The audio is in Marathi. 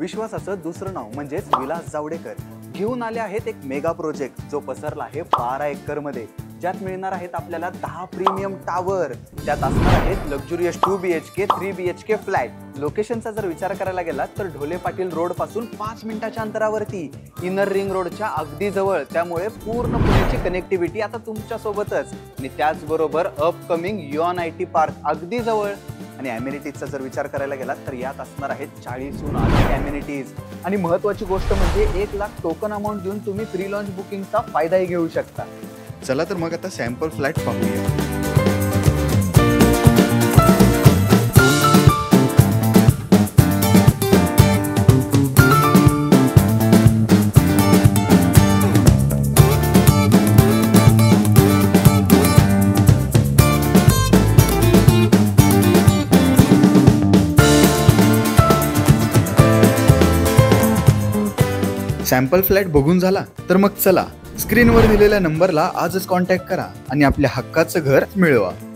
विश्वासाचं दुसरं नाव म्हणजेच विलास जावडेकर घेऊन आले आहेत एक मेगा प्रोजेक्ट जो पसरला आहे 12 एकर मध्ये, ज्यात मिळणार आहेत आपल्याला 10 प्रीमियम टावर, त्यात असणार आहेत लक्झुरियस 2 BHK 3 BHK फ्लॅट। लोकेशनचा जर विचार करायला गेला तर ढोले पाटील रोड पासून 5 मिनिटाच्या अंतरावरती, इनर रिंग रोडच्या अगदी जवळ, त्यामुळे पूर्ण पुण्याची कनेक्टिव्हिटी आता तुमच्या सोबतच। आणि त्याचबरोबर अपकमिंग युआन IT पार्क अगदी जवळ। आणि अमेनिटीजचा जर विचार करायला गेला तर यात असणार आहेत 40हून अधिक अमेनिटीज। आणि महत्त्वाची गोष्ट म्हणजे 1 लाख टोकन अमाउंट देऊन तुम्ही प्री लॉन्च बुकिंगचा फायदाही घेऊ शकता। चला तर मग आता सॅम्पल फ्लॅट पाहूया। सॅम्पल फ्लॅट बघून झाला तर मग चला स्क्रीनवर दिलेल्या नंबरला आजच कॉन्टॅक्ट करा आणि आपल्या हक्काचं घर मिळवा।